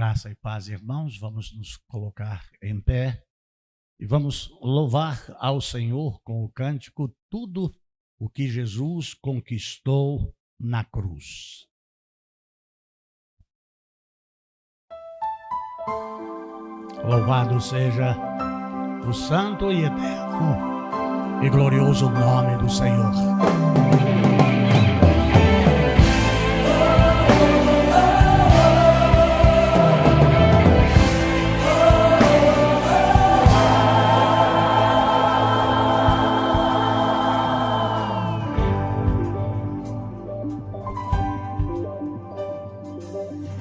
Graça e paz, irmãos, vamos nos colocar em pé e vamos louvar ao Senhor com o cântico Tudo o que Jesus conquistou na cruz. Louvado seja o santo e eterno e glorioso nome do Senhor.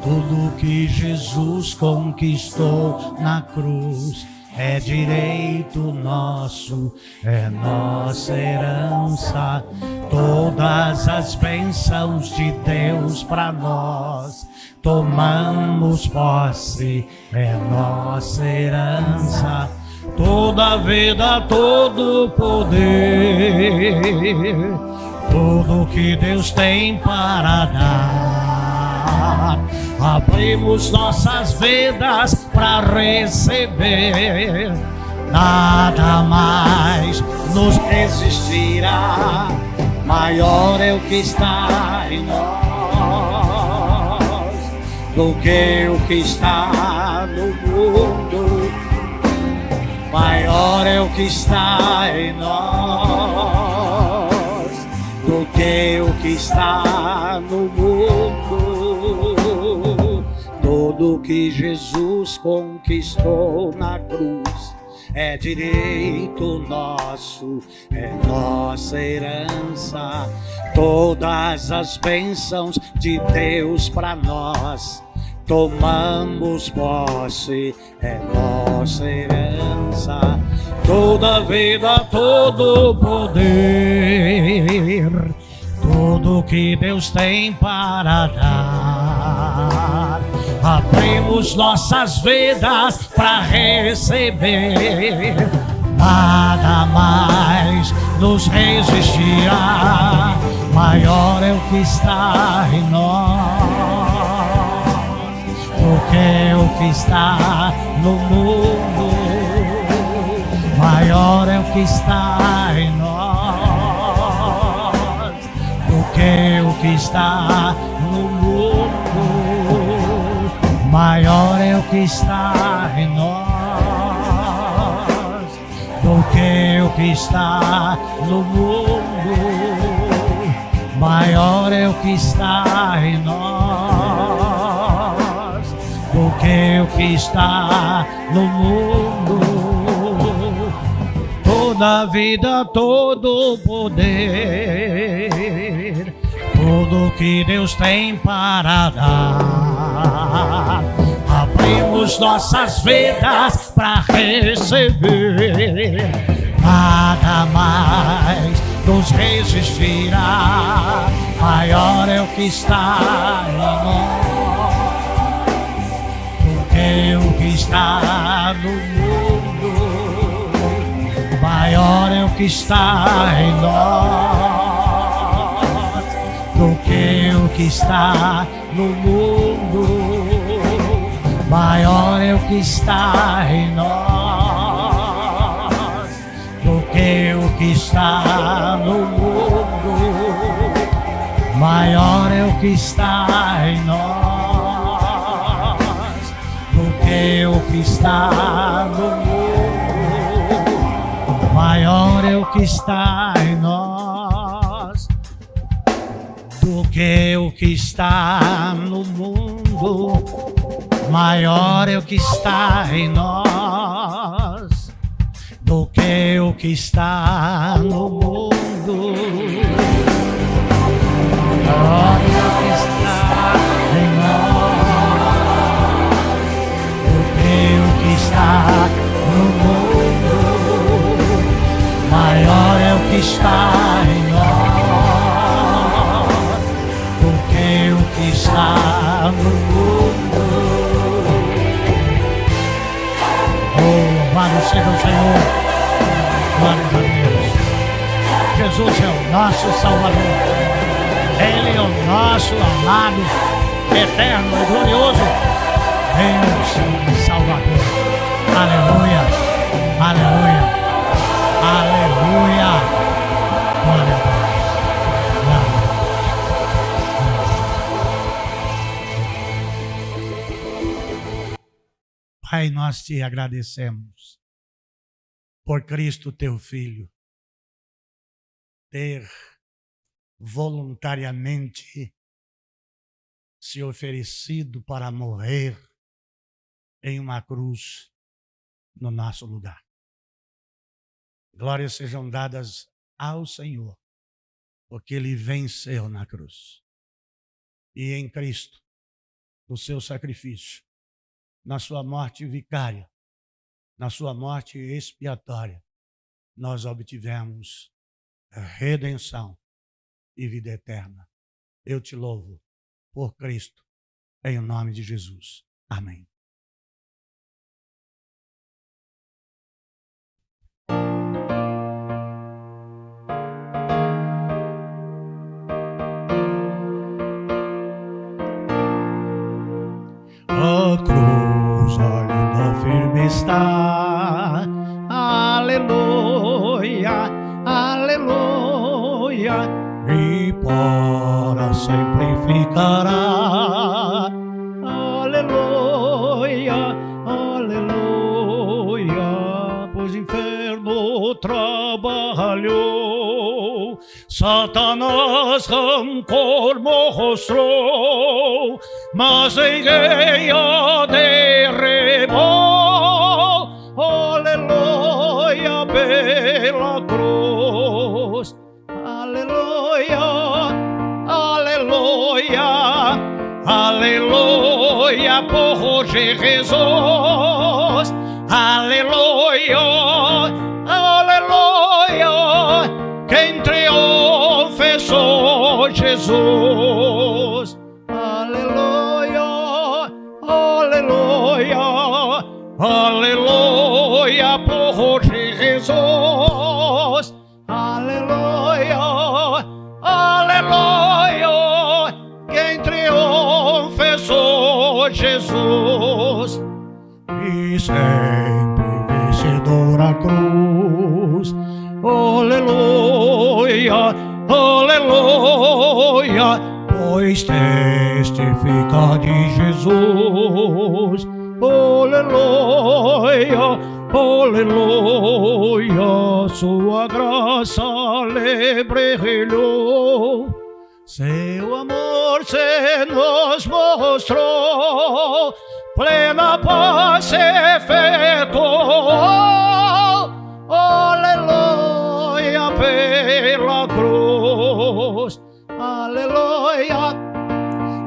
Tudo que Jesus conquistou na cruz é direito nosso, é nossa herança. Todas as bênçãos de Deus para nós tomamos posse, é nossa herança. Toda a vida, todo o poder, tudo que Deus tem para dar. Abrimos nossas vidas para receber, nada mais nos resistirá. Maior é o que está em nós do que o que está no mundo. Maior é o que está em nós do que o que está no mundo. Tudo que Jesus conquistou na cruz é direito nosso, é nossa herança. Todas as bênçãos de Deus para nós tomamos posse, é nossa herança. Toda vida, todo poder, tudo que Deus tem para dar. Abrimos nossas vidas para receber, nada mais nos resistirá. Maior é o que está em nós do que o que está no mundo. Maior é o que está em nós do que o que está no mundo. Maior é o que está em nós do que o que está no mundo. Maior é o que está em nós do que o que está no mundo. Toda a vida, todo o poder, tudo que Deus tem para dar. Abrimos nossas vidas para receber, nada mais nos resistirá. Maior é o que está em nós do que o que está no mundo. Maior é o que está em nós do que o que está no mundo. Maior é o que está em nós do que o que está no mundo. Maior é o que está em nós do que o que está no mundo. Maior é o que está em nós do que o que está no mundo. Maior é o que está em nós do que o que está no mundo. Maior é o que está em nós do que o que está no mundo. Maior é o que está em nós do que o que está no mundo. Louvado seja o Senhor, glória a Deus. Jesus é o nosso Salvador, Ele é o nosso amado, eterno e glorioso Deus Salvador. Aleluia, aleluia, aleluia. Glória a Deus. Glória a Deus. Pai, nós te agradecemos por Cristo teu Filho ter voluntariamente se oferecido para morrer em uma cruz no nosso lugar. Glórias sejam dadas ao Senhor, porque Ele venceu na cruz. E em Cristo, no seu sacrifício, na sua morte vicária, na sua morte expiatória, nós obtivemos redenção e vida eterna. Eu te louvo por Cristo, em nome de Jesus. Amém. A cruz ainda firme está, aleluia, aleluia, e para sempre ficará, aleluia, aleluia, pois o inferno trabalhou, Satanás rancor mostrou, mas ninguém a derribou, aleluia, pela cruz, aleluia, aleluia, aleluia, por Jesus, aleluia, aleluia, quem triunfou Jesus, aleluia, aleluia, aleluia, por Jesus, aleluia, aleluia, quem triunfou Jesus, e sempre vencedor a cruz, aleluia, aleluia, pois testifica de Jesus, aleluia, aleluia, sua graça livre brilhou, seu amor se nos mostrou, plena paz se efetuou, aleluia, pela cruz, aleluia,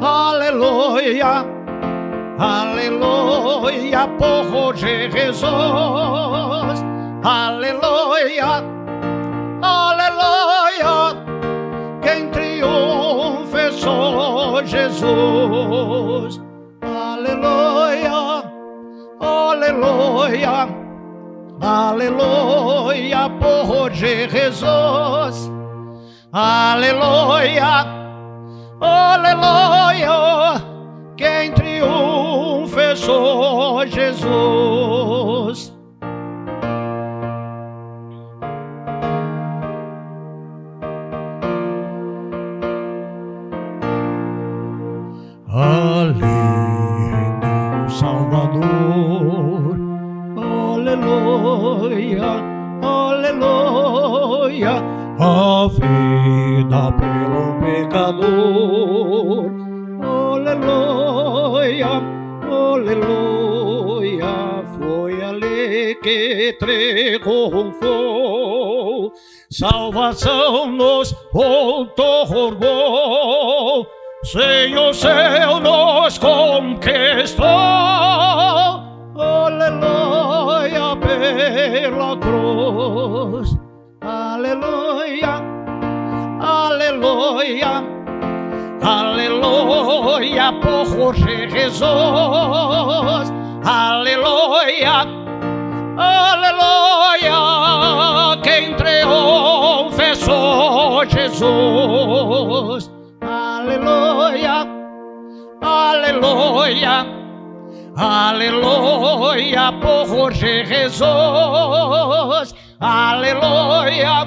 aleluia, aleluia, por Jesus, aleluia, aleluia, quem triunfou Jesus, aleluia, aleluia, aleluia, por Jesus, aleluia, aleluia, quem triunfou Jesus. Ali rendeu o Salvador, aleluia, aleluia, a vida pelo pecador, aleluia, aleluia, foi ali que triunfou, salvação nos outorgou, sem o céu nos conquistou, aleluia, pela cruz, aleluia, aleluia, aleluia, por Jesus, aleluia, aleluia, quem triunfou Jesus, aleluia, aleluia, Aleluia por Jesus, aleluia,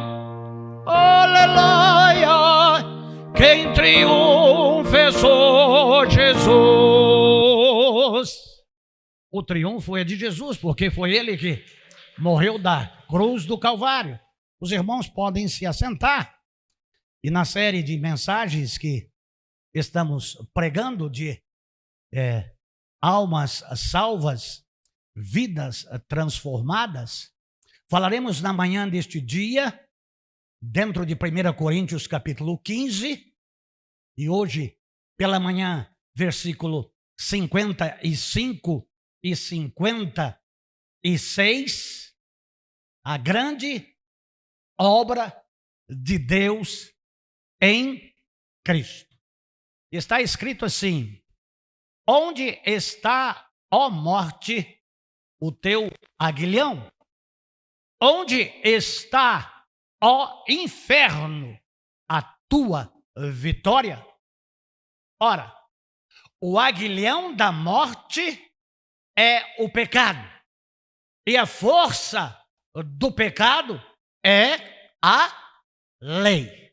aleluia, quem triunfa sou Jesus. O triunfo é de Jesus, porque foi ele que morreu da cruz do Calvário. Os irmãos podem se assentar. E na série de mensagens que estamos pregando de almas salvas, vidas transformadas, falaremos na manhã deste dia, dentro de 1 Coríntios capítulo 15, e hoje pela manhã, versículo 55 e 56, a grande obra de Deus em Cristo. Está escrito assim: onde está, ó morte, o teu aguilhão? Onde está, ó inferno, a tua vitória? Ora, o aguilhão da morte é o pecado, e a força do pecado é a lei.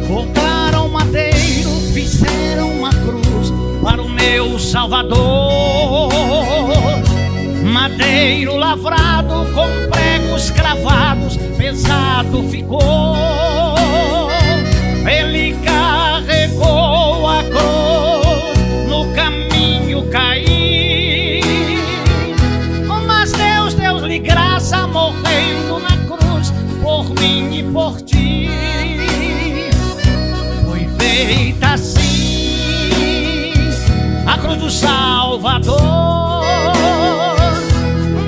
Cortaram madeiro, fizeram uma cruz para o meu Salvador. Madeiro lavrado com pregos cravados, pesado ficou. Ele carregou a cruz, no caminho caí. Mas Deus deu-lhe graça, morrendo na cruz, por mim e por ti. Foi feita assim a cruz do Salvador.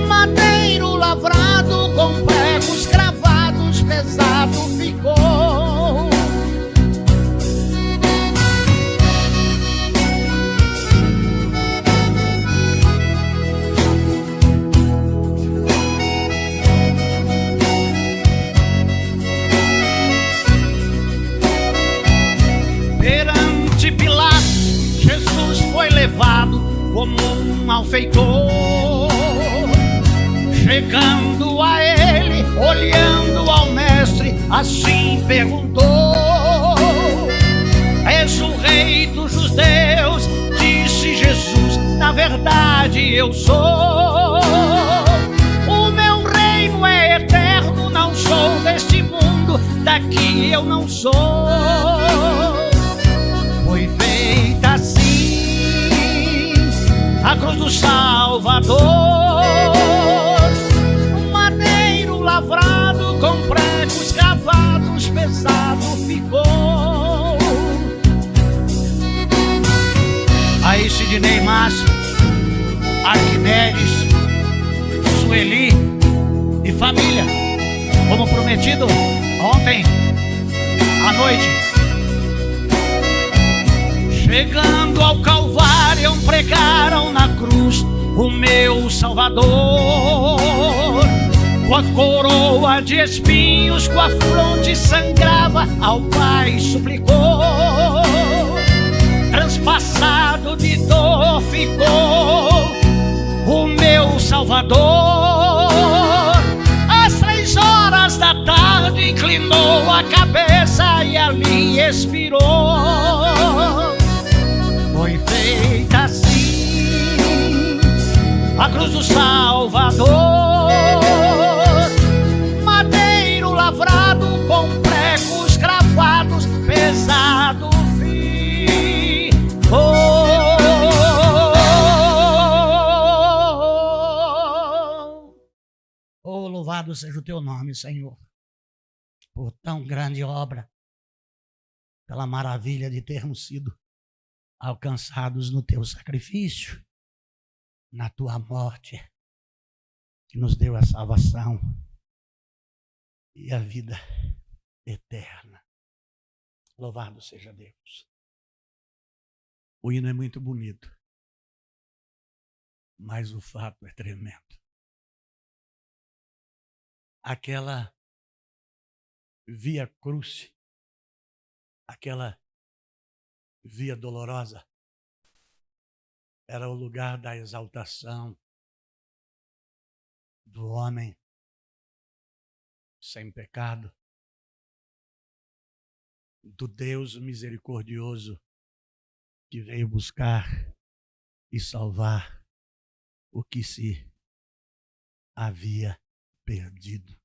Madeiro lavrado com pregos cravados, pesado ficou. Perante Pilatos, Jesus foi levado como um malfeitor. Chegando a ele, olhando ao mestre, assim perguntou: és o rei dos judeus? Disse Jesus: na verdade eu sou. O meu reino é eterno, não sou deste mundo, daqui eu não sou. Foi feita assim a cruz do Salvador. Madeiro lavrado com pregos cravados, pesado ficou. Aí Sidnei Márcio, Arquimedes, Sueli e família, como prometido ontem à noite, chegando ao Calvário, pregaram na cruz o meu Salvador. Com a coroa de espinhos, com a fronte sangrava, ao Pai suplicou. Transpassado de dor ficou o meu Salvador. Às 3 horas da tarde inclinou a cabeça e ali expirou. Foi feita assim a cruz do Salvador. Madeiro lavrado com pregos cravados, pesado ficou. Oh, louvado seja o teu nome, Senhor, por tão grande obra, pela maravilha de termos sido alcançados no teu sacrifício, na tua morte, que nos deu a salvação e a vida eterna. Louvado seja Deus. O hino é muito bonito, mas o fato é tremendo. Aquela via crucis, aquela via dolorosa, era o lugar da exaltação do homem sem pecado, do Deus misericordioso que veio buscar e salvar o que se havia perdido.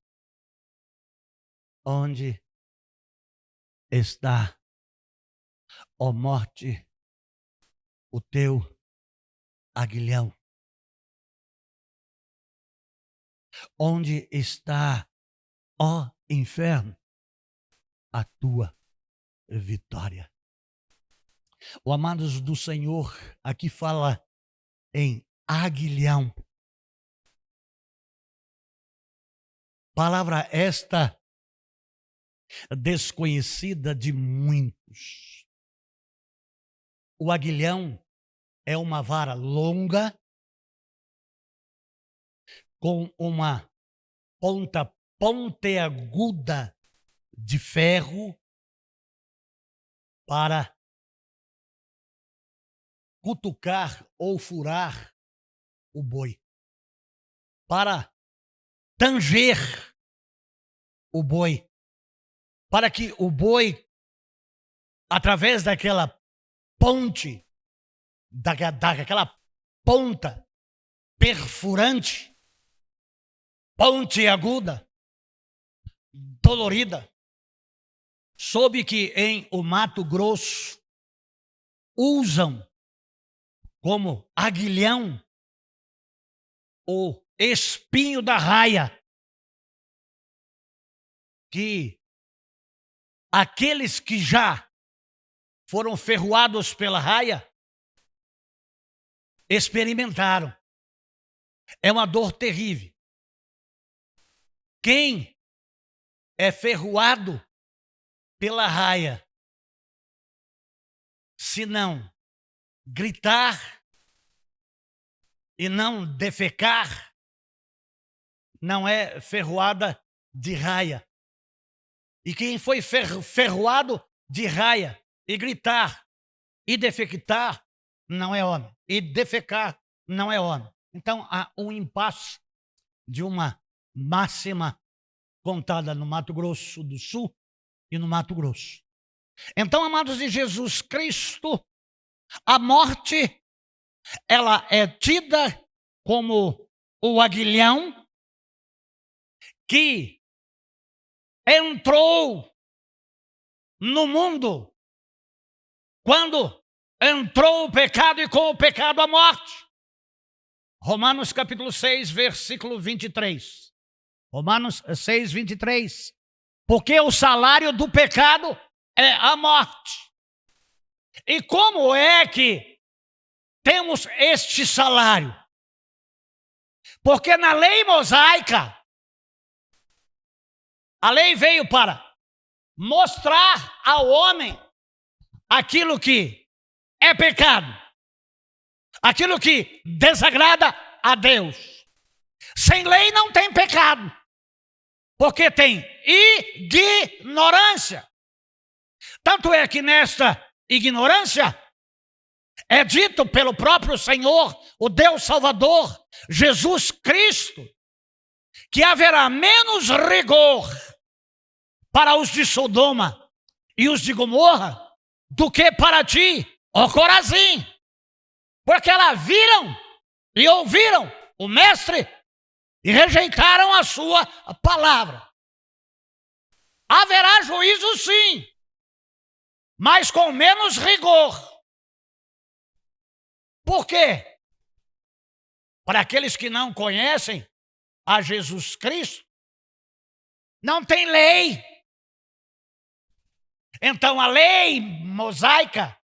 Onde está, ó morte, o teu aguilhão? Onde está, ó inferno, a tua vitória? O amados do Senhor aqui fala em aguilhão. Palavra esta desconhecida de muitos. O aguilhão é uma vara longa com uma ponta pontiaguda de ferro para cutucar ou furar o boi, para tanger o boi, para que o boi, através daquela ponte, daquela ponta perfurante, pontiaguda, dolorida, soube que em o Mato Grosso usam como aguilhão o espinho da raia, que aqueles que já foram ferroados pela raia experimentaram. É uma dor terrível. Quem é ferroado pela raia, se não gritar e não defecar, não é ferroada de raia. E quem foi ferroado de raia e gritar e defecar, não é homem. E defecar não é homem. Então há um impasse de uma máxima contada no Mato Grosso do Sul e no Mato Grosso. Então, amados de Jesus Cristo, a morte, ela é tida como o aguilhão que entrou no mundo quando entrou o pecado e com o pecado a morte. Romanos capítulo 6, versículo 23. Romanos 6, 23. Porque o salário do pecado é a morte. E como é que temos este salário? Porque na lei mosaica, a lei veio para mostrar ao homem aquilo que é pecado, aquilo que desagrada a Deus. Sem lei não tem pecado, porque tem ignorância. Tanto é que nesta ignorância é dito pelo próprio Senhor, o Deus Salvador, Jesus Cristo, que haverá menos rigor para os de Sodoma e os de Gomorra do que para ti, ó Corazim, porque elas viram e ouviram o Mestre e rejeitaram a sua palavra. Haverá juízo sim, mas com menos rigor. Por quê? Para aqueles que não conhecem a Jesus Cristo, não tem lei. Então a lei mosaica,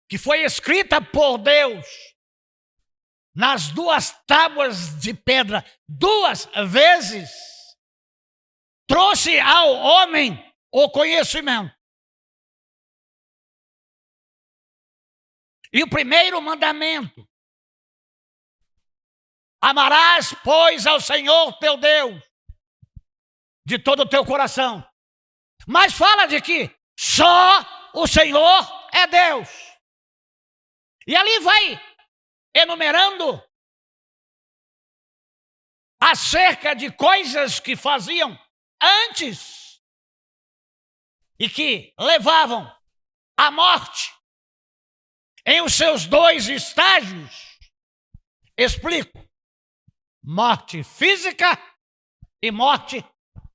que foi escrita por Deus nas duas tábuas de pedra 2 vezes, trouxe ao homem o conhecimento. E o primeiro mandamento: amarás, pois, ao Senhor teu Deus de todo o teu coração. Mas fala de que só o Senhor é Deus. E ali vai enumerando acerca de coisas que faziam antes e que levavam à morte em os seus dois estágios. Explico: morte física e morte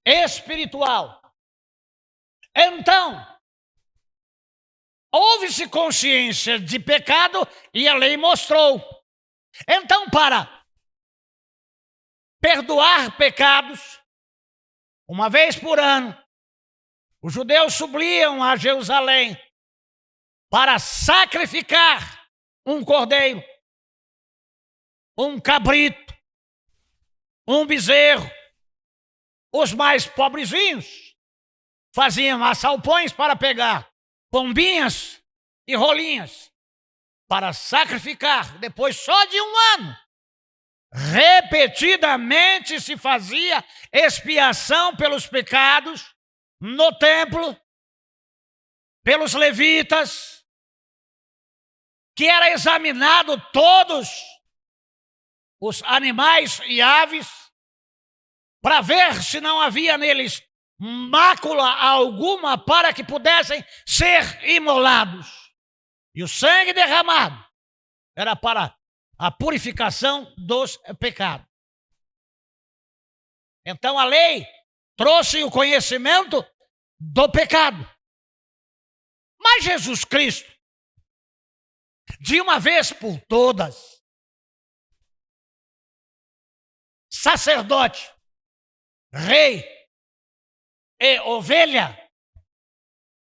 espiritual. Então, houve-se consciência de pecado e a lei mostrou. Então, para perdoar pecados, uma vez por ano, os judeus subiam a Jerusalém para sacrificar um cordeiro, um cabrito, um bezerro. Os mais pobrezinhos faziam assalpões para pegar pombinhas e rolinhas para sacrificar. Depois, só de um ano, repetidamente se fazia expiação pelos pecados no templo, pelos levitas, que era examinado todos os animais e aves para ver se não havia neles mácula alguma para que pudessem ser imolados. E o sangue derramado era para a purificação dos pecados. Então a lei trouxe o conhecimento do pecado. Mas Jesus Cristo, de uma vez por todas, sacerdote, rei e ovelha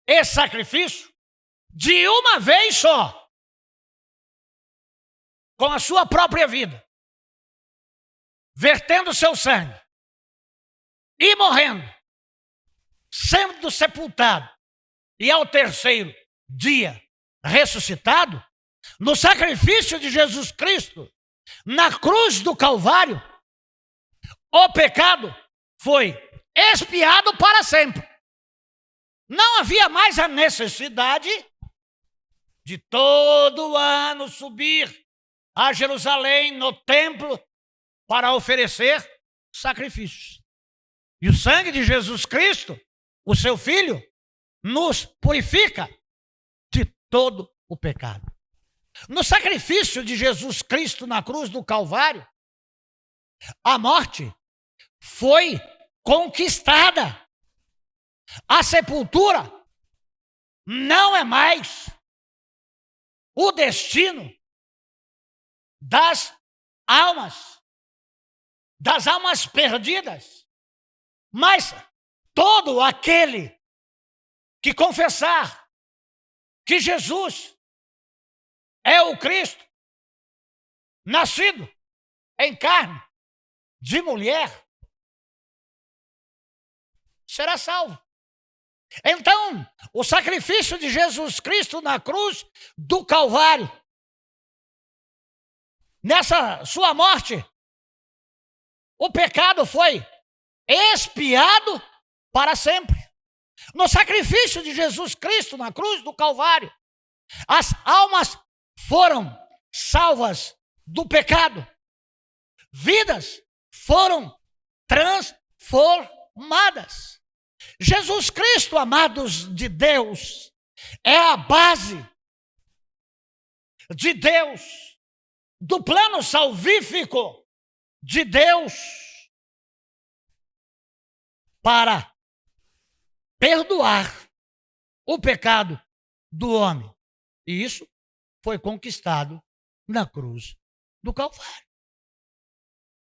e sacrifício, de uma vez só, com a sua própria vida, vertendo seu sangue e morrendo, sendo sepultado e ao terceiro dia ressuscitado, no sacrifício de Jesus Cristo, na cruz do Calvário, o pecado foi expiado para sempre. Não havia mais a necessidade de todo ano subir a Jerusalém, no templo, para oferecer sacrifícios. E o sangue de Jesus Cristo, o seu Filho, nos purifica de todo o pecado. No sacrifício de Jesus Cristo na cruz do Calvário, a morte foi conquistada. A sepultura não é mais o destino das almas perdidas, mas todo aquele que confessar que Jesus é o Cristo, nascido em carne de mulher, será salvo. Então, o sacrifício de Jesus Cristo na cruz do Calvário, nessa sua morte, o pecado foi expiado para sempre. No sacrifício de Jesus Cristo na cruz do Calvário, as almas foram salvas do pecado, vidas foram transformadas. Jesus Cristo, amados de Deus, é a base de Deus, do plano salvífico de Deus, para perdoar o pecado do homem. E isso foi conquistado na cruz do Calvário.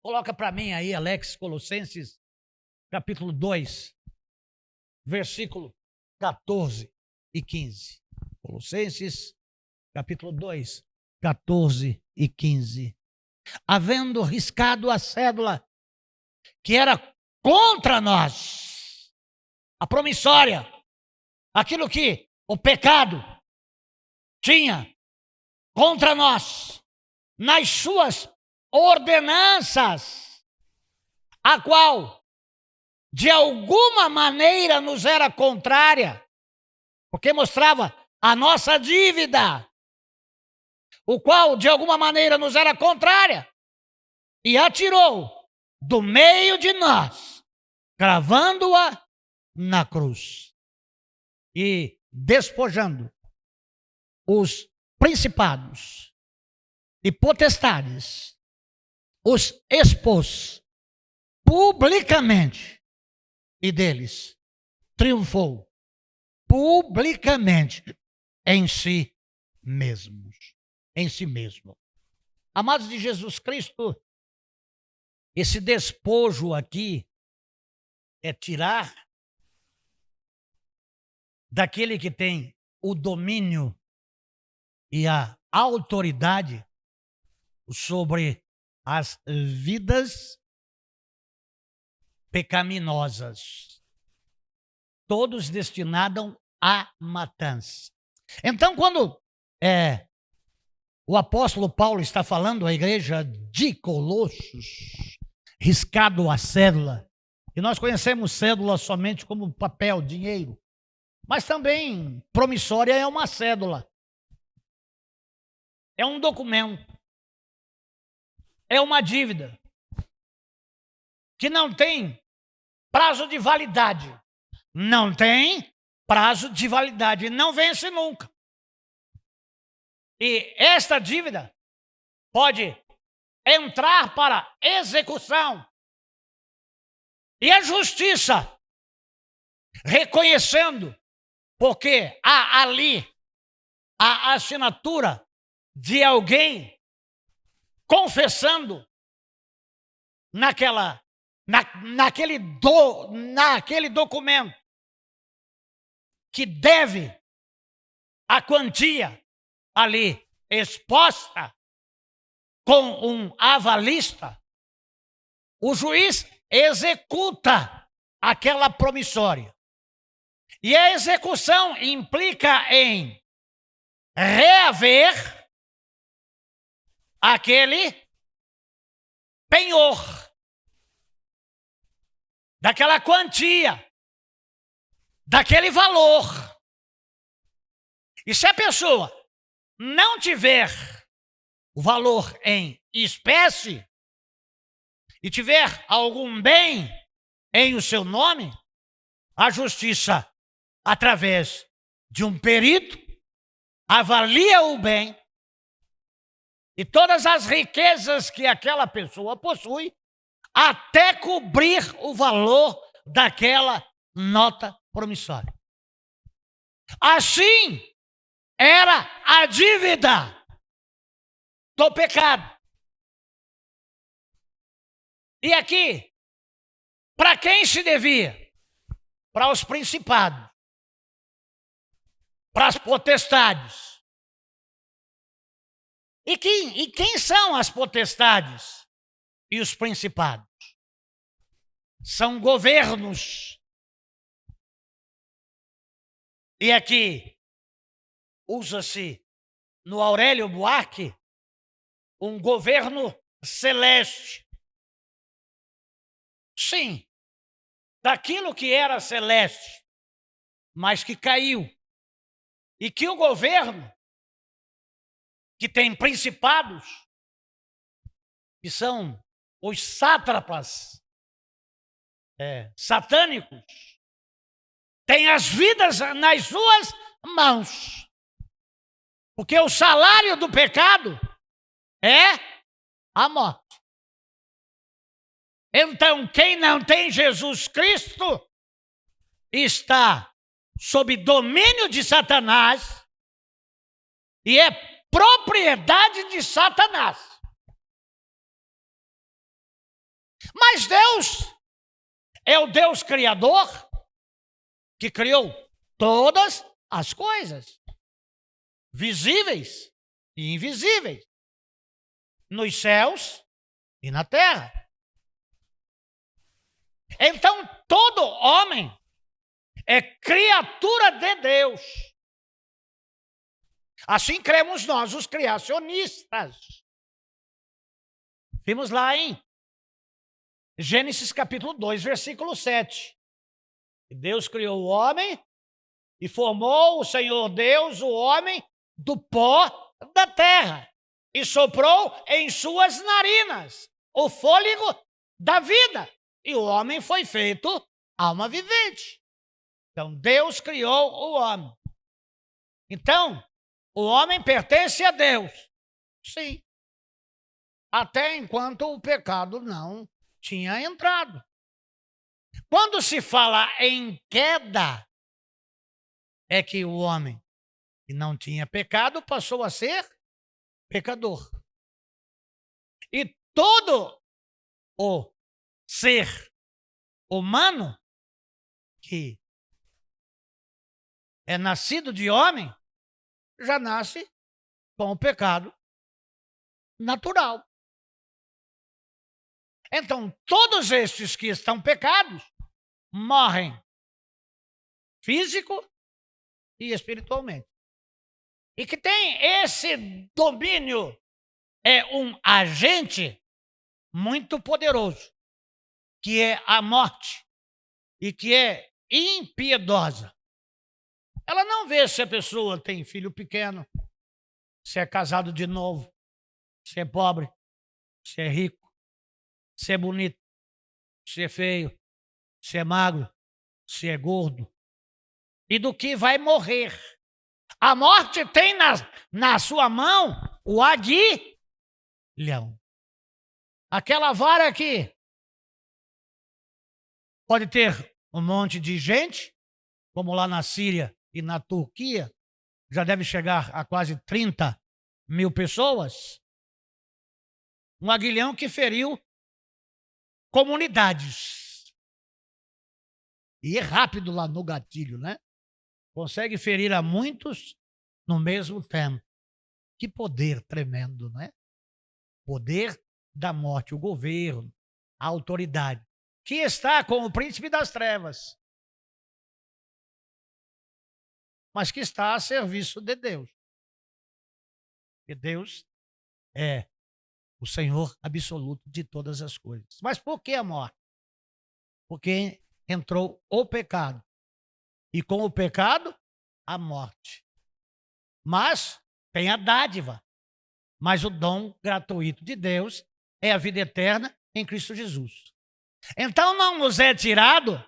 Coloca para mim aí, Alex, Colossenses, capítulo 2, versículo 14 e 15. Colossenses, capítulo 2, 14 e 15. Havendo riscado a cédula que era contra nós, a promissória, aquilo que o pecado tinha contra nós nas suas ordenanças, a qual de alguma maneira nos era contrária, porque mostrava a nossa dívida, o qual de alguma maneira nos era contrária, e atirou do meio de nós, cravando-a na cruz e despojando os principados e potestades, os expôs publicamente e deles triunfou publicamente em si mesmos, em si mesmo. Amados de Jesus Cristo, esse despojo aqui é tirar daquele que tem o domínio e a autoridade sobre as vidas pecaminosas, todos destinados à matança. Então, quando o apóstolo Paulo está falando à igreja de Colossos, riscado a cédula, e nós conhecemos cédula somente como papel, dinheiro, mas também promissória é uma cédula, é um documento, é uma dívida que não tem prazo de validade, não tem prazo de validade, não vence nunca. E esta dívida pode entrar para execução. E a justiça, reconhecendo, porque há ali a assinatura de alguém confessando naquele documento que deve a quantia ali exposta com um avalista, o juiz executa aquela promissória. E a execução implica em reaver aquele penhor, daquela quantia, daquele valor. E se a pessoa não tiver o valor em espécie e tiver algum bem em o seu nome, a justiça, através de um perito, avalia o bem e todas as riquezas que aquela pessoa possui, até cobrir o valor daquela nota promissória. Assim era a dívida do pecado. E aqui, para quem se devia? Para os principados, para as potestades. E quem são as potestades e os principados? São governos. E aqui usa-se no Aurélio Buarque um governo celeste. Sim, daquilo que era celeste, mas que caiu. E que o governo, que tem principados, que são os sátrapas satânicos, tem as vidas nas suas mãos. Porque o salário do pecado é a morte. Então, quem não tem Jesus Cristo está sob domínio de Satanás e é propriedade de Satanás. Mas Deus é o Deus criador que criou todas as coisas, visíveis e invisíveis, nos céus e na terra. Então, todo homem é criatura de Deus. Assim cremos nós, os criacionistas. Vimos lá em Gênesis capítulo 2, versículo 7. Deus criou o homem e formou o Senhor Deus o homem do pó da terra e soprou em suas narinas o fôlego da vida. E o homem foi feito alma vivente. Então, Deus criou o homem. Então, o homem pertence a Deus. Sim. Até enquanto o pecado não tinha entrado. Quando se fala em queda, é que o homem que não tinha pecado passou a ser pecador. E todo o ser humano que é nascido de homem já nasce com o pecado natural. Então, todos estes que estão pecados morrem físico e espiritualmente. E que tem esse domínio é um agente muito poderoso, que é a morte e que é impiedosa. Ela não vê se a pessoa tem filho pequeno, se é casado de novo, se é pobre, se é rico, se é bonito, se é feio, se é magro, se é gordo. E do que vai morrer. A morte tem na sua mão o aguilhão. Aquela vara aqui pode ter um monte de gente, como lá na Síria e na Turquia, já deve chegar a quase 30 mil pessoas. Um aguilhão que feriu comunidades. E é rápido lá no gatilho, né? Consegue ferir a muitos no mesmo tempo. Que poder tremendo, né? Poder da morte, o governo, a autoridade, que está com o príncipe das trevas, mas que está a serviço de Deus. E Deus é o Senhor absoluto de todas as coisas. Mas por que a morte? Porque entrou o pecado. E com o pecado, a morte. Mas tem a dádiva. Mas o dom gratuito de Deus é a vida eterna em Cristo Jesus. Então não nos é tirado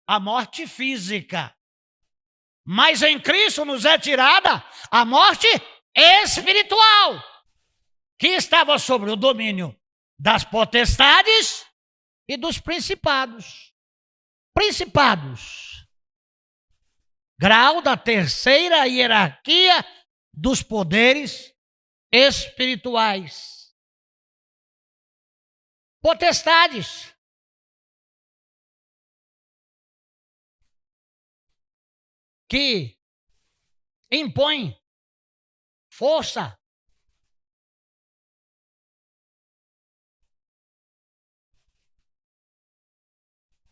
a morte física. Mas em Cristo nos é tirada a morte espiritual, que estava sobre o domínio das potestades e dos principados. Principados. Grau da terceira hierarquia dos poderes espirituais. Potestades. Que impõem força.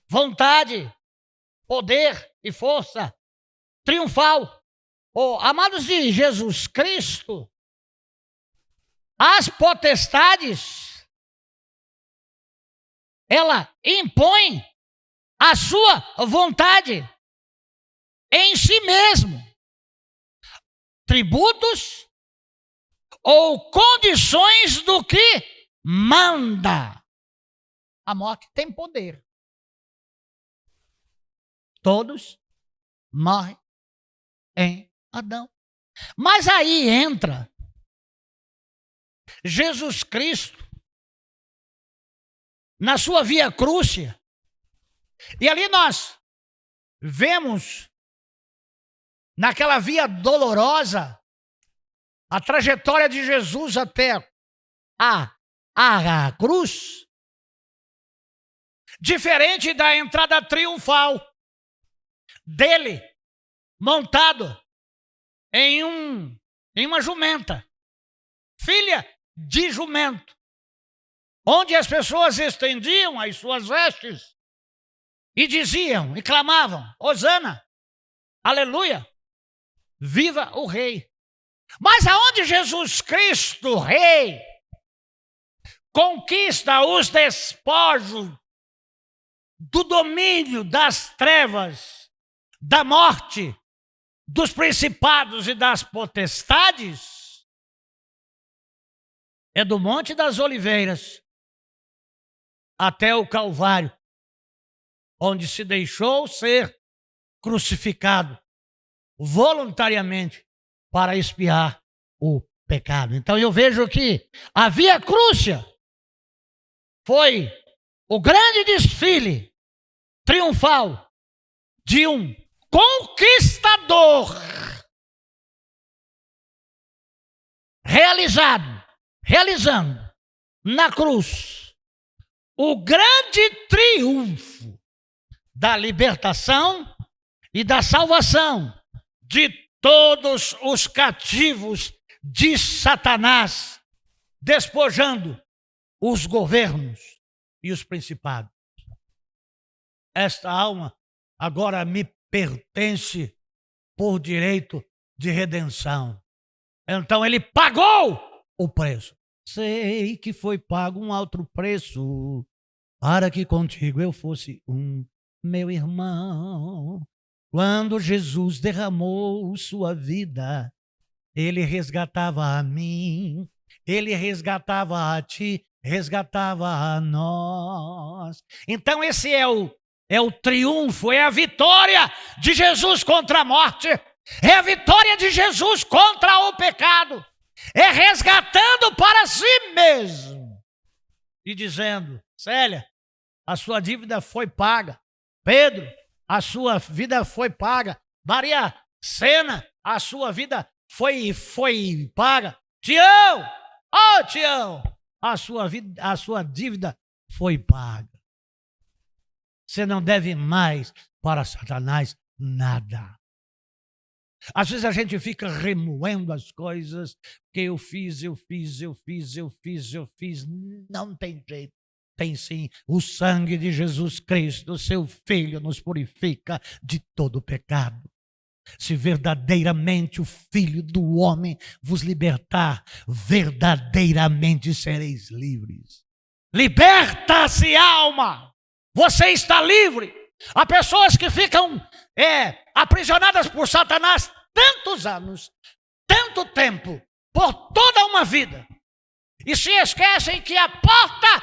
Vontade, poder e força triunfal. Amados de Jesus Cristo, as potestades, ela impõe a sua vontade em si mesmo. Tributos ou condições do que manda. A morte tem poder. Todos morrem em Adão. Mas aí entra Jesus Cristo na sua via crúcia. E ali nós vemos naquela via dolorosa a trajetória de Jesus até a cruz, diferente da entrada triunfal dele, montado em uma jumenta, filha de jumento, onde as pessoas estendiam as suas vestes e diziam e clamavam: Hosana, aleluia, Viva o rei. Mas aonde Jesus Cristo, rei, conquista os despojos do domínio das trevas, da morte, dos principados e das potestades, é do Monte das Oliveiras até o Calvário, onde se deixou ser crucificado voluntariamente para expiar o pecado. Então eu vejo que a Via Crúcia foi o grande desfile triunfal de um conquistador realizando na cruz o grande triunfo da libertação e da salvação de todos os cativos de Satanás, despojando os governos e os principados. Esta alma agora me pertence por direito de redenção. Então ele pagou o preço. Sei que foi pago um alto preço para que contigo eu fosse um, meu irmão. Quando Jesus derramou sua vida, ele resgatava a mim, ele resgatava a ti, resgatava a nós. Então esse é o triunfo, é a vitória de Jesus contra a morte, é a vitória de Jesus contra o pecado, é resgatando para si mesmo e dizendo: Célia, a sua dívida foi paga. Pedro, a sua vida foi paga. Maria Sena, a sua vida foi paga. Tião, Tião, a sua dívida foi paga. Você não deve mais para Satanás nada. Às vezes a gente fica remoendo as coisas que eu fiz. Não tem jeito. Tem sim. O sangue de Jesus Cristo, seu Filho, nos purifica de todo pecado. Se verdadeiramente o Filho do homem vos libertar, verdadeiramente sereis livres. Liberta-se, alma! Você está livre. Há pessoas que ficam aprisionadas por Satanás tantos anos, tanto tempo, por toda uma vida, e se esquecem que a porta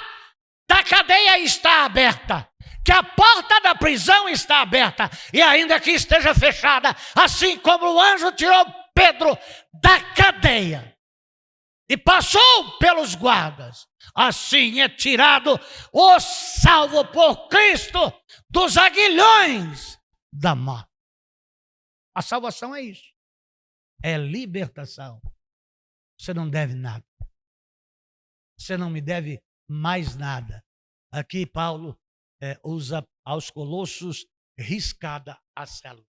da cadeia está aberta, que a porta da prisão está aberta, e ainda que esteja fechada, assim como o anjo tirou Pedro da cadeia e passou pelos guardas, assim é tirado o salvo por Cristo dos aguilhões da morte. A salvação é isso, é libertação. Você não deve nada, você não me deve mais nada. Aqui Paulo usa aos Colossos riscada a célula.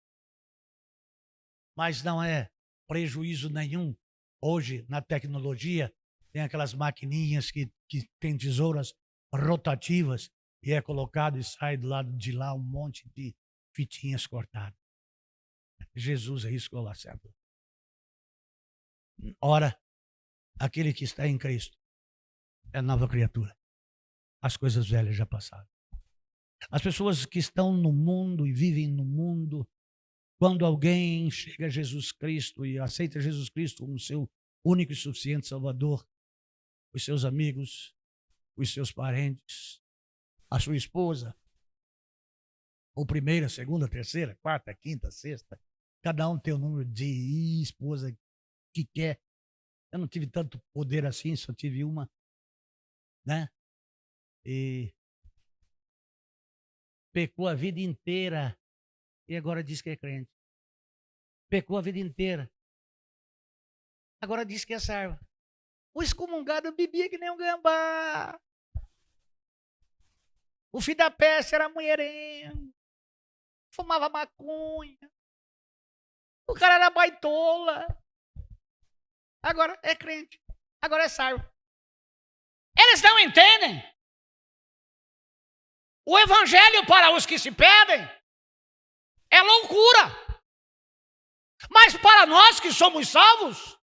Mas não é prejuízo nenhum. Hoje, na tecnologia, tem aquelas maquininhas que tem tesouras rotativas e é colocado e sai do lado de lá um monte de fitinhas cortadas. Jesus riscou a célula. Ora, aquele que está em Cristo é nova criatura. As coisas velhas já passaram. As pessoas que estão no mundo e vivem no mundo, quando alguém chega a Jesus Cristo e aceita Jesus Cristo como seu único e suficiente Salvador, os seus amigos, os seus parentes, a sua esposa, ou primeira, segunda, terceira, quarta, quinta, sexta, cada um tem o número de esposa que quer. Eu não tive tanto poder assim, só tive uma, né? E pecou a vida inteira e agora diz que é crente. Pecou a vida inteira, agora diz que é serva. O excomungado bebia que nem um gambá. O filho da peste era mulherengo, fumava maconha. O cara era baitola. Agora é crente, agora é servo. Eles não entendem. O evangelho para os que se perdem é loucura. Mas para nós que somos salvos,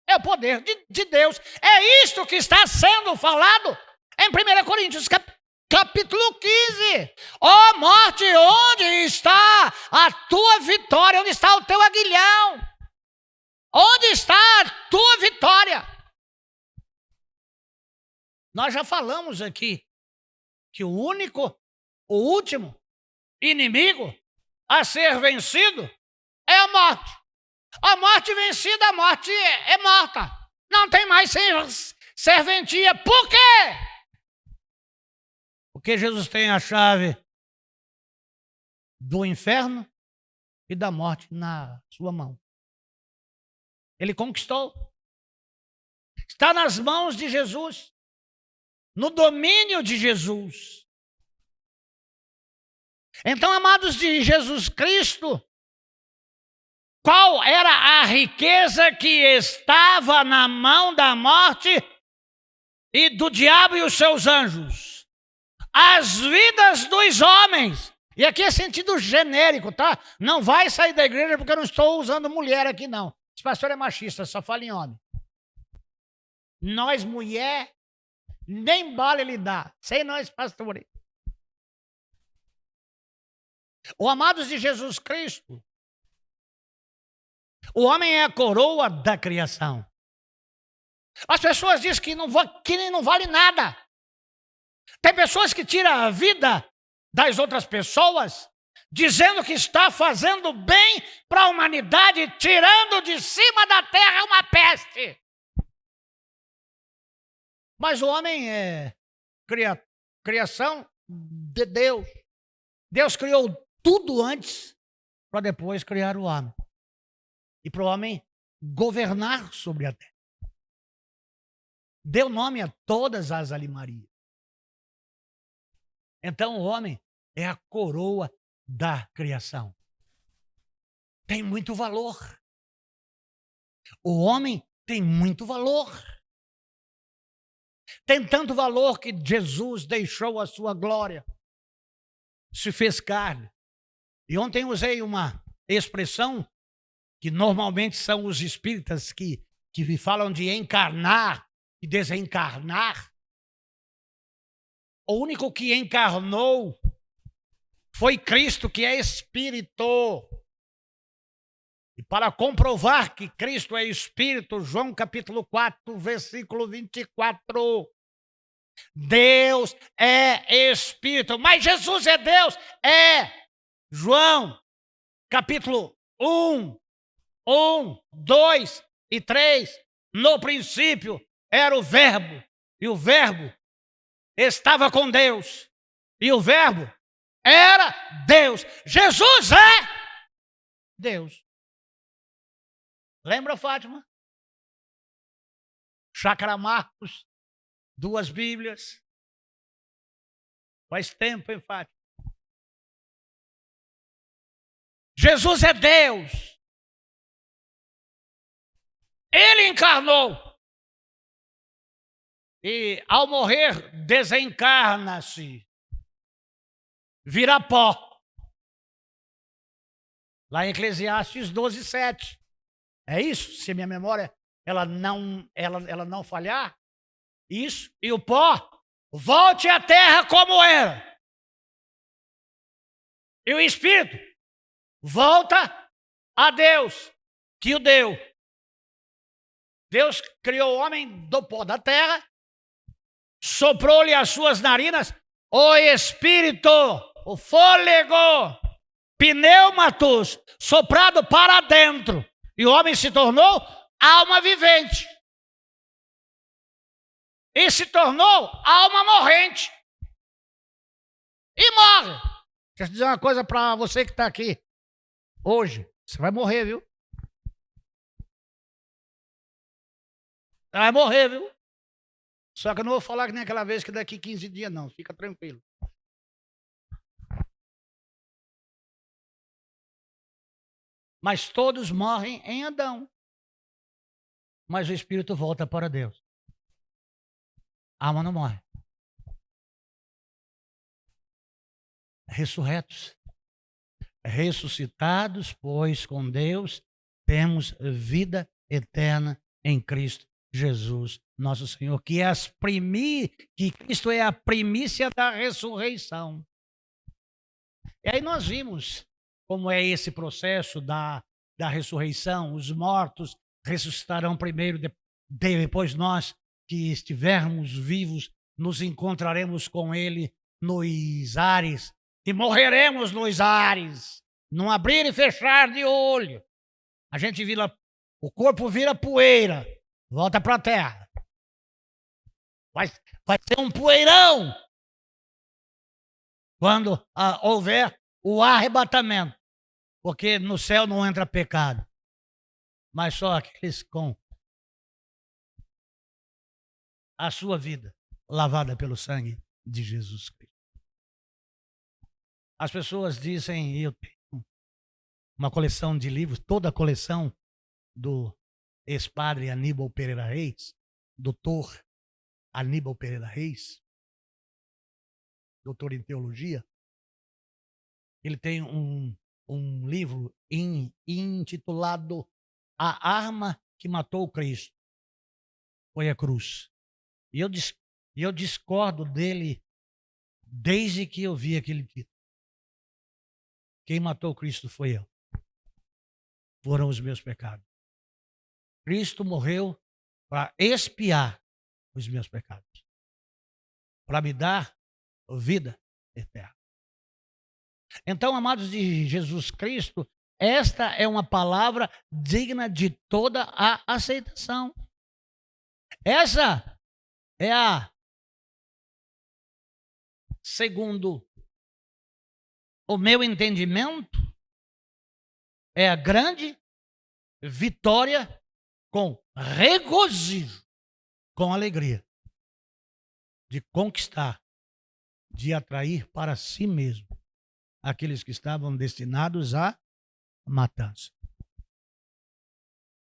é o poder de Deus. É isto que está sendo falado em 1 Coríntios capítulo 15. Ó morte, onde está a tua vitória? Onde está o teu aguilhão? Onde está a tua vitória? Nós já falamos aqui que o último inimigo a ser vencido é a morte. A morte vencida, a morte é morta. Não tem mais serventia. Por quê? Porque Jesus tem a chave do inferno e da morte na sua mão. Ele conquistou. Está nas mãos de Jesus. No domínio de Jesus. Então, amados de Jesus Cristo, qual era a riqueza que estava na mão da morte e do diabo e os seus anjos? As vidas dos homens. E aqui é sentido genérico, tá? Não vai sair da igreja porque eu não estou usando mulher aqui, não. Esse pastor é machista, só fala em homem. Nós, mulher, nem bala ele dá. Sem nós, pastores. O amados de Jesus Cristo, o homem é a coroa da criação. As pessoas dizem que não vale nada. Tem pessoas que tiram a vida das outras pessoas, dizendo que está fazendo bem para a humanidade, tirando de cima da terra uma peste. Mas o homem é criação de Deus. Deus criou tudo antes para depois criar o homem. E para o homem governar sobre a terra. Deu nome a todas as animarias. Então o homem é a coroa da criação. Tem muito valor. O homem tem muito valor. Tem tanto valor que Jesus deixou a sua glória. Se fez carne. E ontem usei uma expressão que normalmente são os espíritas que falam de encarnar e desencarnar. O único que encarnou foi Cristo, que é Espírito. E para comprovar que Cristo é Espírito, João capítulo 4, versículo 24. Deus é Espírito, mas Jesus é Deus? É. João capítulo 1, 2 e 3. No princípio era o Verbo, e o Verbo estava com Deus, e o Verbo era Deus. Jesus é Deus. Lembra, Fátima? Chácara Marcos, 2 Bíblias. Faz tempo, hein, Fátima? Jesus é Deus. Ele encarnou. E ao morrer, desencarna-se. Vira pó. Lá em Eclesiastes 12, 7. É isso? Se minha memória ela não falhar. Isso. E o pó volte à terra como era. E o Espírito volta a Deus, que o deu. Deus criou o homem do pó da terra, soprou-lhe as suas narinas o Espírito, o fôlego, pneumatos, soprado para dentro. E o homem se tornou alma vivente. E se tornou alma morrente. E morre. Deixa eu dizer uma coisa para você que está aqui hoje. Você vai morrer, viu? Você vai morrer, viu? Só que eu não vou falar que nem aquela vez que daqui 15 dias, não. Fica tranquilo. Mas todos morrem em Adão. Mas o espírito volta para Deus. A alma não morre. Ressurretos. Ressuscitados, pois, com Deus, temos vida eterna em Cristo Jesus, nosso Senhor, que Cristo é a primícia da ressurreição. E aí nós vimos como é esse processo da ressurreição. Os mortos ressuscitarão primeiro, depois nós que estivermos vivos nos encontraremos com Ele nos ares e morreremos nos ares, num abrir e fechar de olho. A gente vira, o corpo vira poeira, volta para a terra. Vai ser um poeirão quando houver o arrebatamento, porque no céu não entra pecado, mas só aqueles com a sua vida lavada pelo sangue de Jesus Cristo. As pessoas dizem, eu tenho uma coleção de livros, toda a coleção do ex-padre Aníbal Pereira Reis, doutor Aníbal Pereira Reis, doutor em teologia. Ele tem um livro intitulado A Arma que Matou Cristo. Foi a cruz. E eu discordo dele desde que eu vi aquele título. Quem matou Cristo foi eu. Foram os meus pecados. Cristo morreu para expiar os meus pecados, para me dar vida eterna. Então, amados de Jesus Cristo, esta é uma palavra digna de toda a aceitação. Essa é segundo o meu entendimento, é a grande vitória com regozijo, com alegria, de conquistar, de atrair para si mesmo aqueles que estavam destinados à matança.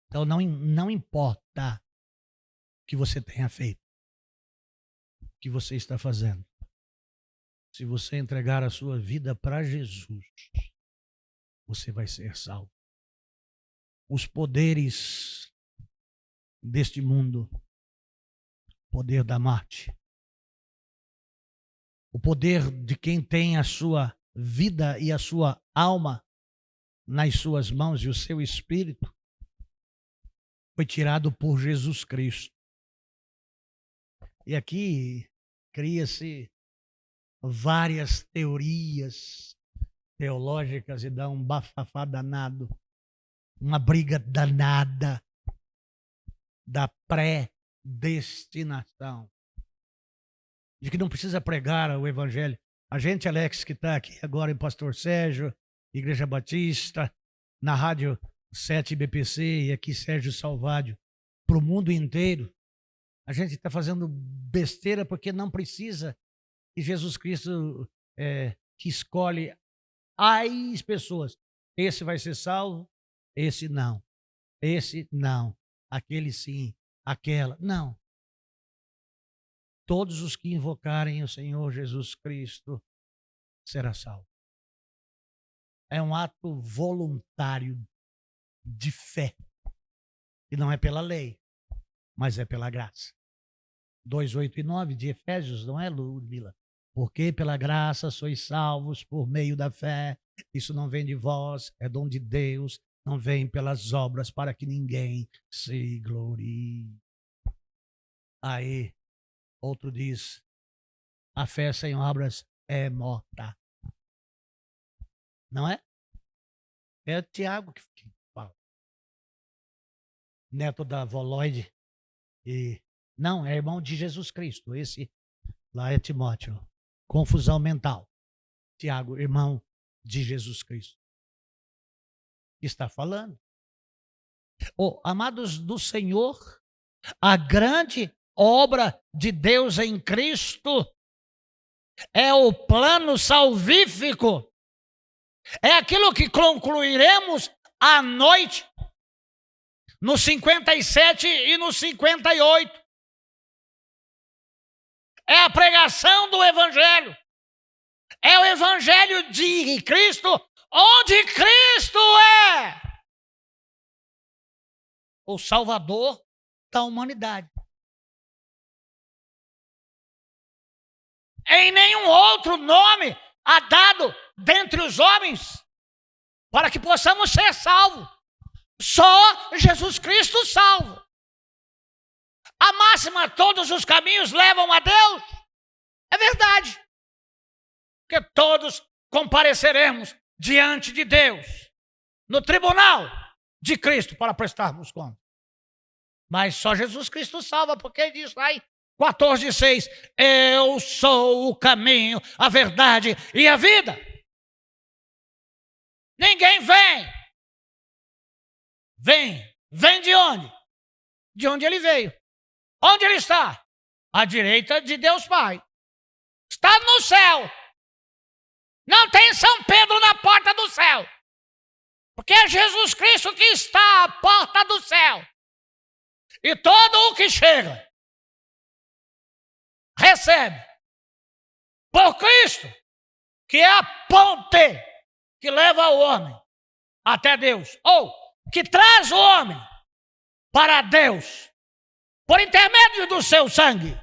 Então não importa o que você tenha feito, o que você está fazendo. Se você entregar a sua vida para Jesus, você vai ser salvo. Os poderes deste mundo, o poder da morte, o poder de quem tem a sua vida e a sua alma nas suas mãos e o seu espírito, foi tirado por Jesus Cristo. E aqui cria-se várias teorias teológicas e dá um bafafá danado, uma briga danada da predestinação, de que não precisa pregar o evangelho. A gente, Alex, que está aqui agora em Pastor Sérgio, Igreja Batista, na Rádio 7 BPC e aqui Sérgio Salvádio, para o mundo inteiro, a gente está fazendo besteira porque não precisa. E Jesus Cristo que escolhe as pessoas. Esse vai ser salvo, esse não. Esse não. Aquele sim, aquela não. Todos os que invocarem o Senhor Jesus Cristo será salvo. É um ato voluntário de fé. E não é pela lei, mas é pela graça. 2, 8 e 9 de Efésios, não é, Ludmila? Porque pela graça sois salvos por meio da fé. Isso não vem de vós, é dom de Deus. Não vem pelas obras para que ninguém se glorie. Aí, outro diz, a fé sem obras é morta. Não é? É Tiago que fala. Neto da avó Lloyd. E não, é irmão de Jesus Cristo. Esse lá é Timóteo. Confusão mental. Tiago, irmão de Jesus Cristo. Está falando. Amados do Senhor, a grande obra de Deus em Cristo é o plano salvífico. É aquilo que concluiremos à noite, no 57 e no 58. É a pregação do Evangelho. É o Evangelho de Cristo, onde Cristo é. o Salvador da humanidade. Em nenhum outro nome há dado dentre os homens para que possamos ser salvos. Só Jesus Cristo salva. A máxima, todos os caminhos levam a Deus, é verdade. Porque todos compareceremos diante de Deus, no tribunal de Cristo, para prestarmos conta. Mas só Jesus Cristo salva, porque ele diz lá em 14:6, eu sou o caminho, a verdade e a vida. Ninguém vem de onde? De onde ele veio. Onde ele está? À direita de Deus Pai. Está no céu. Não tem São Pedro na porta do céu. Porque é Jesus Cristo que está à porta do céu. E todo o que chega recebe por Cristo, que é a ponte que leva o homem até Deus, ou que traz o homem para Deus, por intermédio do seu sangue,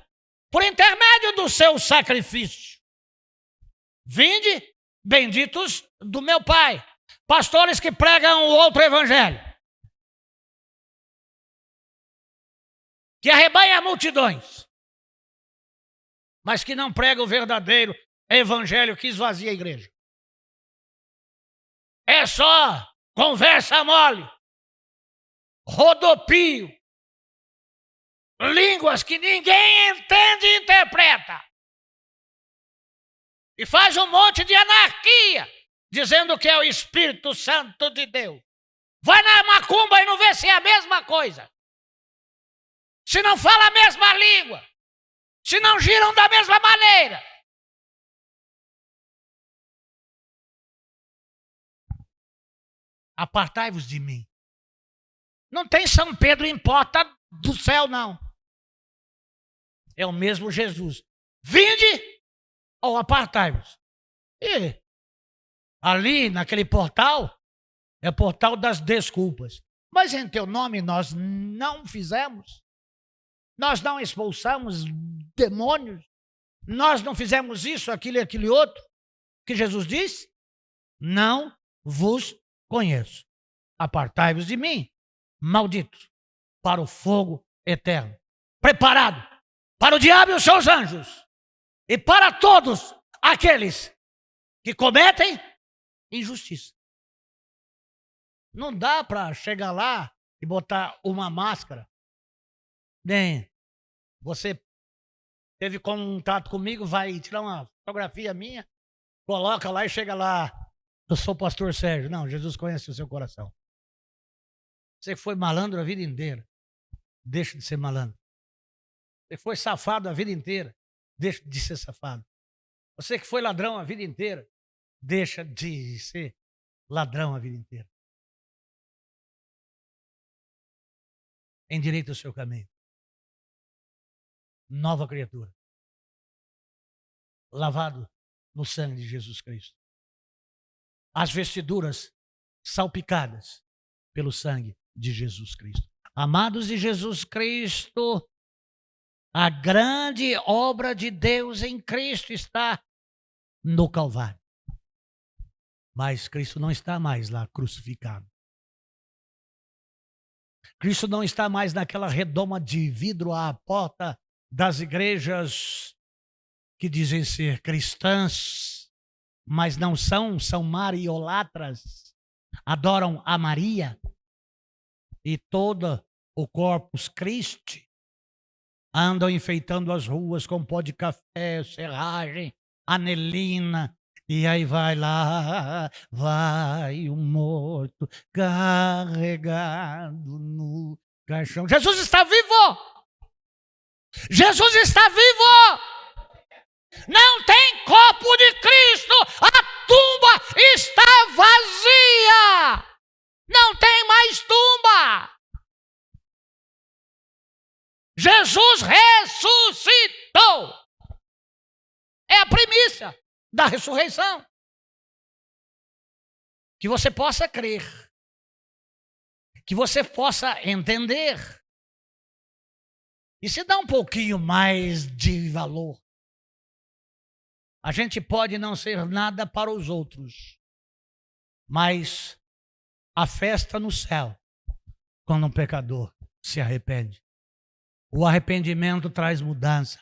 por intermédio do seu sacrifício. Vinde, benditos do meu Pai, pastores que pregam o outro evangelho, que arrebanha multidões, mas que não prega o verdadeiro evangelho que esvazia a igreja. É só conversa mole, rodopio, línguas que ninguém entende e interpreta. E faz um monte de anarquia, dizendo que é o Espírito Santo de Deus. Vai na macumba e não vê se é a mesma coisa. Se não fala a mesma língua. Se não giram da mesma maneira. Apartai-vos de mim. Não tem São Pedro em porta do céu, não. É o mesmo Jesus. Vinde ou apartai-vos. E ali, naquele portal, é o portal das desculpas. Mas em teu nome nós não fizemos. Nós não expulsamos demônios. Nós não fizemos isso, aquilo e aquele outro. Que Jesus disse? Não vos conheço. Apartai-vos de mim, malditos, para o fogo eterno. Preparado para o diabo e os seus anjos. E para todos aqueles que cometem injustiça. Não dá para chegar lá e botar uma máscara. Nem você teve contato comigo, vai tirar uma fotografia minha, coloca lá e chega lá. Eu sou o pastor Sérgio. Não, Jesus conhece o seu coração. Você foi malandro a vida inteira. Deixa de ser malandro. Você foi safado a vida inteira. Deixa de ser safado. Você que foi ladrão a vida inteira. Deixa de ser ladrão a vida inteira. Endireita o seu caminho. Nova criatura. Lavado no sangue de Jesus Cristo. As vestiduras salpicadas pelo sangue de Jesus Cristo. Amados de Jesus Cristo, a grande obra de Deus em Cristo está no Calvário. Mas Cristo não está mais lá crucificado. Cristo não está mais naquela redoma de vidro à porta das igrejas que dizem ser cristãs, mas não são, são mariolatras, adoram a Maria e todo o Corpus Christi, andam enfeitando as ruas com pó de café, serragem, anelina, e aí vai lá, vai o morto carregado no caixão. Jesus está vivo! Jesus está vivo! Não tem corpo de Cristo, a tumba está vazia! Não tem mais tumba! Jesus ressuscitou! É a primícia da ressurreição. Que você possa crer. que você possa entender e se dá um pouquinho mais de valor. A gente pode não ser nada para os outros, mas a festa no céu, quando um pecador se arrepende. O arrependimento traz mudança.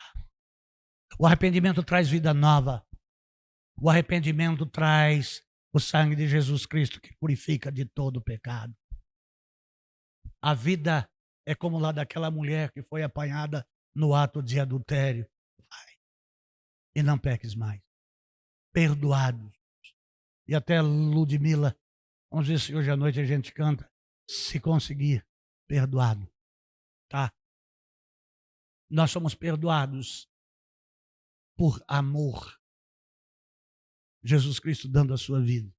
O arrependimento traz vida nova. O arrependimento traz o sangue de Jesus Cristo que purifica de todo o pecado. A vida é como lá daquela mulher que foi apanhada no ato de adultério. Vai, e não peques mais. Perdoados. E até Ludmila, vamos ver se hoje à noite a gente canta, se conseguir, perdoado. Tá? Nós somos perdoados por amor. Jesus Cristo dando a sua vida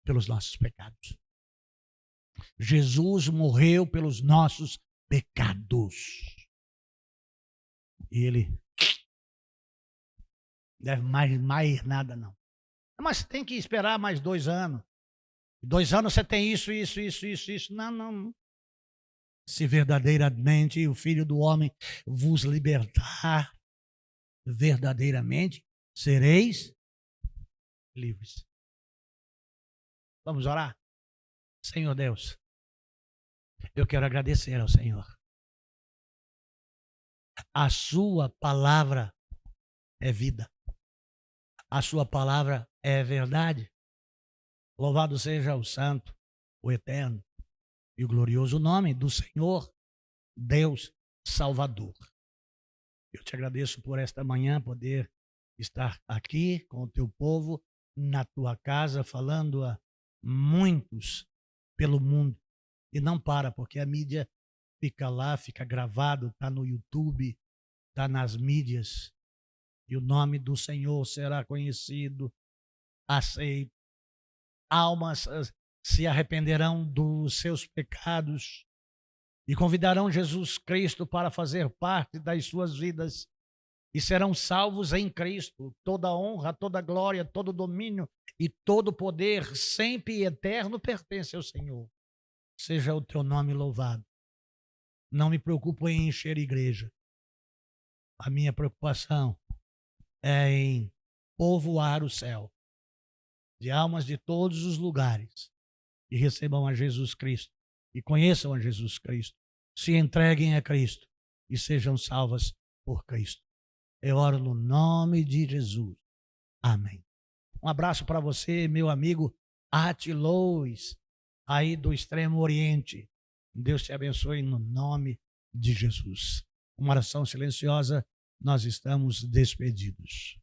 pelos nossos pecados. Jesus morreu pelos nossos pecados. E ele deve mais nada não. Mas tem que esperar mais 2 anos. 2 anos você tem isso. Não. Se verdadeiramente o Filho do Homem vos libertar, verdadeiramente sereis livres. Vamos orar? Senhor Deus, eu quero agradecer ao Senhor. A sua palavra é vida. A sua palavra é verdade. Louvado seja o santo, o eterno e o glorioso nome do Senhor, Deus Salvador. Eu te agradeço por esta manhã poder estar aqui com o teu povo, na tua casa, falando a muitos pelo mundo. E não para, porque a mídia fica lá, fica gravado, está no YouTube, está nas mídias. E o nome do Senhor será conhecido, aceito. Almas se arrependerão dos seus pecados e convidarão Jesus Cristo para fazer parte das suas vidas e serão salvos em Cristo. Toda honra, toda glória, todo domínio e todo poder sempre e eterno pertence ao Senhor. Seja o teu nome louvado. Não me preocupo em encher igreja. A minha preocupação é em povoar o céu de almas de todos os lugares e recebam a Jesus Cristo e conheçam a Jesus Cristo, se entreguem a Cristo e sejam salvas por Cristo. Eu oro no nome de Jesus. Amém. Um abraço para você, meu amigo Atilois, aí do Extremo Oriente. Deus te abençoe no nome de Jesus. Uma oração silenciosa, nós estamos despedidos.